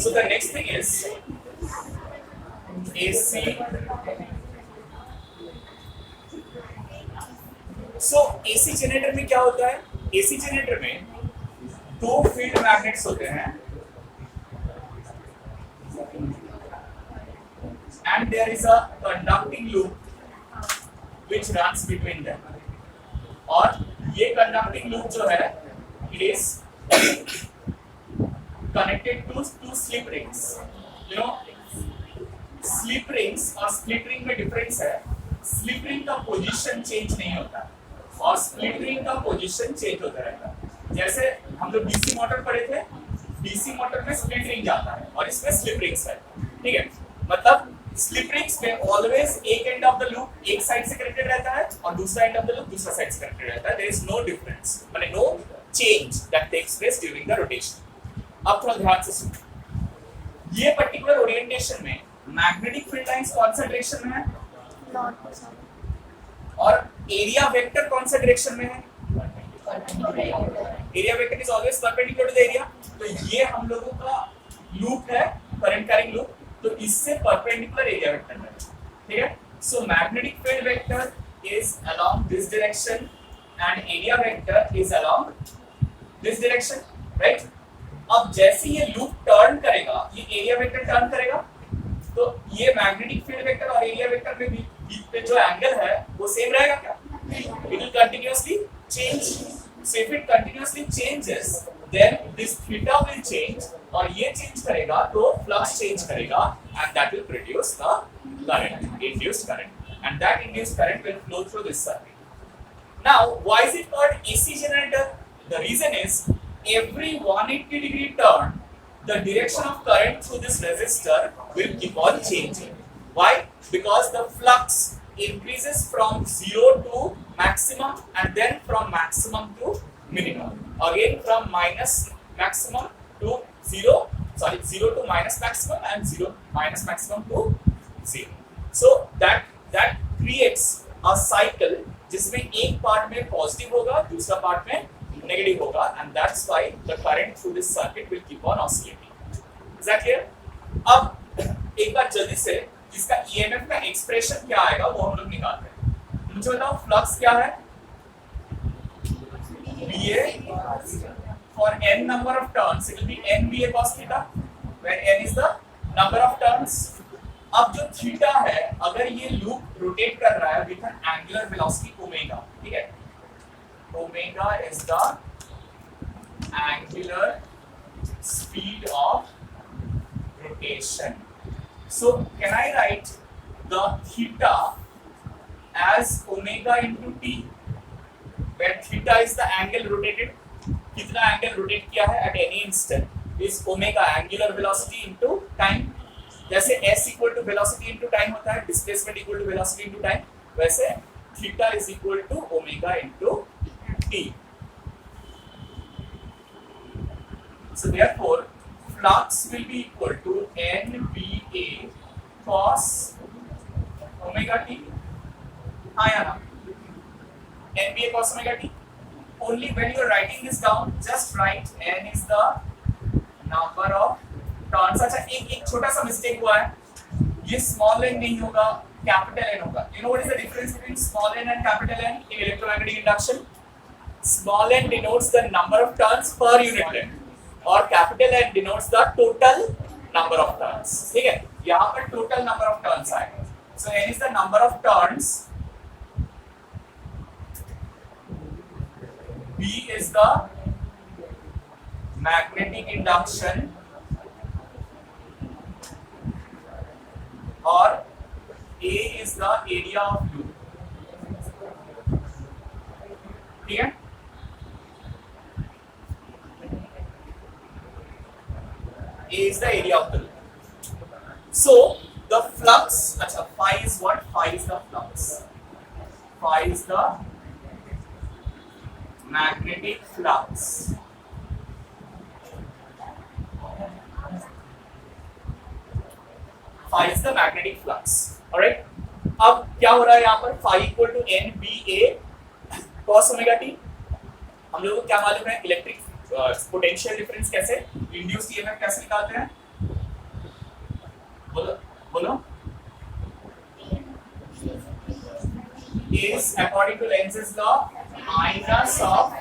So the next thing is AC. So AC generator में क्या होता है? AC जनरेटर में दो फील्ड मैग्नेट्स होते हैं and there is a conducting loop which runs between them. और ये conducting loop जो है it is connected to two slip rings. You know, slip rings और split ring में difference है. Slip ring का position change नहीं होता और split ring का position change होता रहता है. जैसे हम लोग DC मोटर पढ़े थे, DC मोटर में split ring जाता है और इसमें slip rings है. ठीक है, मतलब स्लिप रिंग्स में ऑलवेज एक एंड ऑफ द लूप एक साइड से कनेक्टेड रहता है और दूसरा एंड ऑफ द लूप दूसरा साइड से कनेक्टेड रहता है. देयर इज नो डिफरेंस, माने no change that takes place during the rotation. अब थोड़ा ध्यान से सुनो, ये पर्टिकुलर ओरिएंटेशन में मैग्नेटिक फील्ड लाइंस कौन सा डायरेक्शन में है और एरिया वेक्टर कौन सा डायरेक्शन में है? Area vector is always perpendicular to the area. तो ये हम लोगों का लूप है, करंट कैरिंग लूप, तो इससे परपेंडिकुलर एरिया वेक्टर है. ठीक है, so magnetic field vector is along this direction and area vector is along this direction, right? अब जैसे ये लूप टर्न करेगा, ये एरिया वेक्टर टर्न करेगा, तो ये मैग्नेटिक फील्ड वेक्टर और एरिया वेक्टर में बीच पे जो एंगल है वो सेम रहेगा क्या? It will continuously change. So if it continuously changes then this theta will change और ये change करेगा तो flux change करेगा and that will produce the current, induced current, and that induced current will flow through this circuit. Now why is it called AC generator? The reason is every 180-degree turn the direction of current through this resistor will keep on changing. Why? Because the flux increases from 0 to maximum and then from maximum to minimum, again from maximum to 0 to minus maximum and minus maximum to 0. So that creates a cycle जिसमें एक part में positive होगा, दूसरा part में negative होगा, and that's why the current through this circuit will keep on oscillating. Is that clear? अब एक बार जल्दी से इसका EMF का एक्सप्रेशन क्या आएगा वो हम लोग निकालते हैं. मुझे बताओ फ्लक्स क्या है? BA for n number of turns it will be n BA cos theta where n is the number of turns. अब जो थीटा है, अगर ये लूप रोटेट कर रहा है with an angular velocity omega, ठीक है, omega is the angular speed of rotation. So can I write the theta as omega into t where theta is the angle rotated? कितना angle rotate किया है at any instant is omega, angular velocity into time. जैसे s equal to velocity into time होता है, displacement equal to velocity into time, वैसे theta is equal to omega into t. So therefore flux will be equal to nBA cos omega t. हाँ या ना? nBA cos omega t. Only when you are writing this down, just write n is the number of turns. अच्छा, एक छोटा सा mistake हुआ है, ये small n नहीं होगा, capital N होगा. You know what is the difference between small n and capital N in electromagnetic induction? Small n denotes the number of turns per unit length और capital N denotes the total number of turns. ठीक है, यहाँ पर total number of turns आएगा. So n is the number of turns. B is the magnetic induction और A is the area of loop. ठीक है, A is the area of the loop. So the flux, अच्छा, phi is what? Phi is the flux. Phi is the magnetic flux. Phi is the magnetic flux. Alright? अब क्या हो रहा है यहाँ पर? Phi equal to NBA cos omega t. हम लोगों को क्या मालूम है? इलेक्ट्रिक पोटेंशियल डिफरेंस कैसे, इंड्यूस्ड ईएमएफ कैसे निकालते हैं? बोलो बोलो is according to Lenz's law minus of,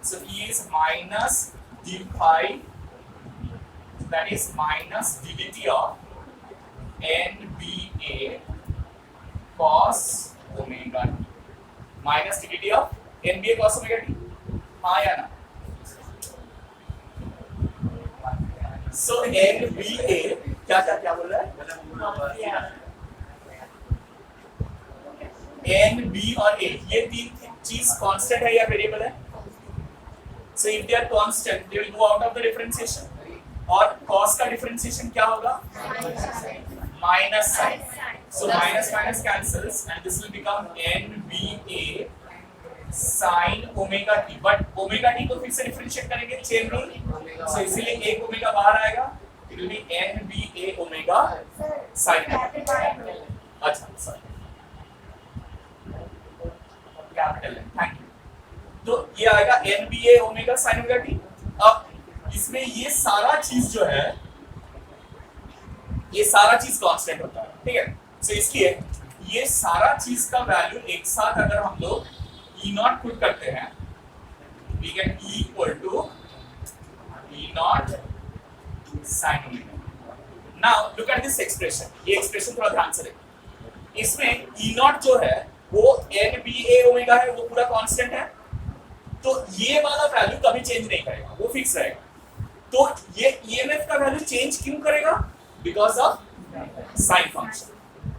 so E is minus d phi, that is minus ddt of NBA cos omega t, minus ddt of NBA cos omega t, हाँ या ना? So NBA क्या क्या क्या बोल रहा है? N, B और A ये तीन चीज कांस्टेंट है या वेरिएबल है? So if they are constant, they will go out of the differentiation. और cos का differentiation क्या होगा? Minus sign. So minus minus cancels and this will become NBA sin omega t. But omega t को फिर से differentiate करेंगे chain rule. So इसीलिए एक ओमेगा बाहर आएगा. It will be NBA omega sin. अच्छा sorry. कैपिटल है, थैंक यू। तो ये आएगा NBA omega sin omega t। अब इसमें ये सारा चीज जो है, ये सारा चीज कांस्टेंट होता है, ठीक है? सो इसलिए ये सारा चीज का वैल्यू एक साथ अगर हम लोग E नॉट पुट करते हैं, we get E equal to E naught sin omega. Now look at this expression, ये एक्सप्रेशन थोड़ा ध्यान से देखो। इसमें E नॉट जो है वो NBA ओमेगा है, वो पूरा कांस्टेंट है, तो ये वाला वैल्यू कभी चेंज नहीं करेगा, वो फिक्स रहेगा। तो ये EMF का वैल्यू चेंज क्यों करेगा? Because of sine function.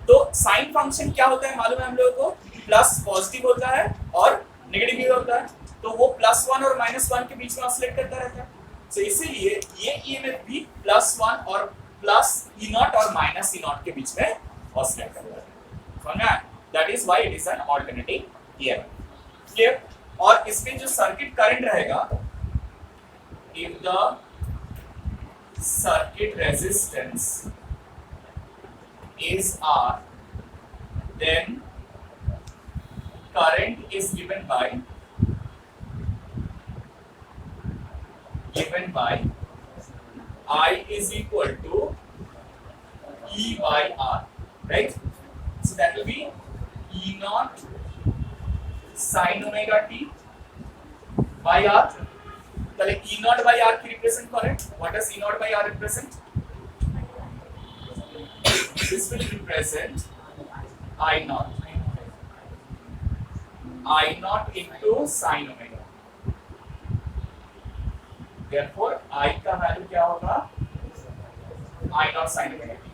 तो साइन फंक्शन क्या होता है मालूम है हम लोगों को? प्लस पॉजिटिव होता है और नेगेटिव भी होता है, तो वो +1 और -1 के बीच में ऑसिलेट करता रहता है। तो इसीलिए ये EMF भी +1 और प्लस E नॉट और माइनस E नॉट के बीच में ऑसिलेट करता है। समझ में? That is why it is an alternating EMF. Clear? और इसमें जो सर्किट करंट रहेगा, if the circuit resistance is R, then current is given by I is equal to E by R, right? So that will be E naught sin omega t by R. पहले E naught by R की represent करें. What does E naught by R represent? This will represent I naught. I naught into sin omega. Therefore, I का value क्या होगा? I naught sin omega t.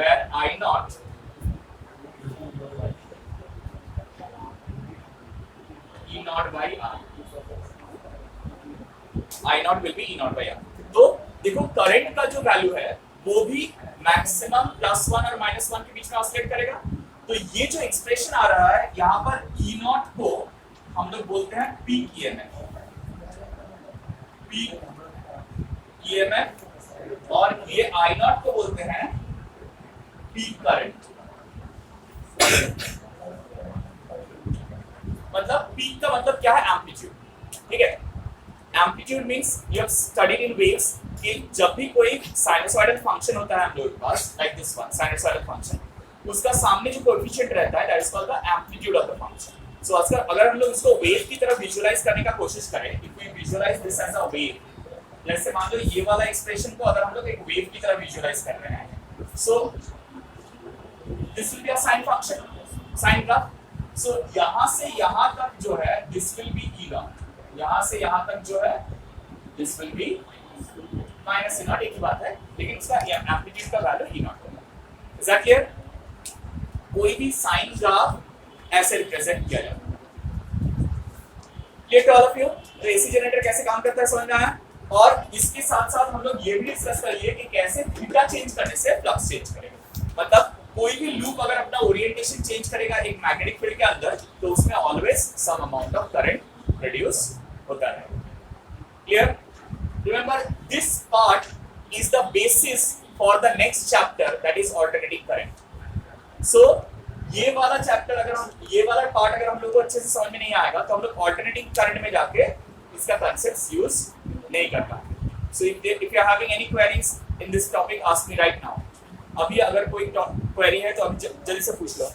Where I naught E naught by R. I naught will be E naught by R. तो देखो current का जो value है वो भी मैक्सिमम +1 और -1 के बीच में ऑसिलेट करेगा। तो ये जो एक्सप्रेशन आ रहा है यहाँ पर E नॉट को हम लोग बोलते हैं पीक EMF, पीक EMF, और ये I नॉट को बोलते हैं पीक करंट। मतलब पीक का मतलब क्या है? एम्पलीट्यूड, ठीक है? Amplitude means you have studied in waves कि जब भी कोई साइनसॉइडल फंक्शन होता है हम लोगों के पास, like this one sinusoidal function, उसका सामने जो कोएफिशिएंट रहता है that is called the amplitude of the function. So अगर हम लोग इसको वेव की तरह विजुअलाइज करने का कोशिश करें, if we visualise this as a wave, जैसे मान लो ये वाला एक्सप्रेशन को अगर हम लोग एक वेव की तरह विजुअलाइज कर रहे हैं, so this will be a sine function, sine graph. So यहां से यहां तक जो है this will be E naught, यहां से यहां तक जो है this will be minus E naught, एक ही बात है, लेकिन उसका एम्पलीट्यूड का वैल्यू E नॉट होगा। Is that clear? कोई भी साइन ग्राफ ऐसे रिप्रेजेंट किया जाता है। Clear to all of you? तो एसी जनरेटर कैसे काम करता है समझ में आया? और इसके साथ साथ हम लोग ये भी डिस्कस करेंगे कि कैसे थीटा चेंज करने से फ्लक्स चेंज करेगा। मतलब कोई भी लूप अगर अपना ओरिएंटेशन चेंज करेगा एक मैग्नेटिक फील्ड के अंदर, तो उसमें always some amount of current produce होता है। Clear? Remember this part is the basis for the next chapter that is alternating current. So ये वाला चैप्टर अगर हम ये वाला पार्ट अगर हम लोग को अच्छे से समझ में नहीं आएगा तो हम लोग अल्टरनेटिंग करंट में जाके इसका कांसेप्ट्स यूज नहीं कर पाएंगे। So if you are having any queries in this topic, ask me right now. अभी अगर कोई क्वेरी है तो अभी जल्दी से पूछ लो।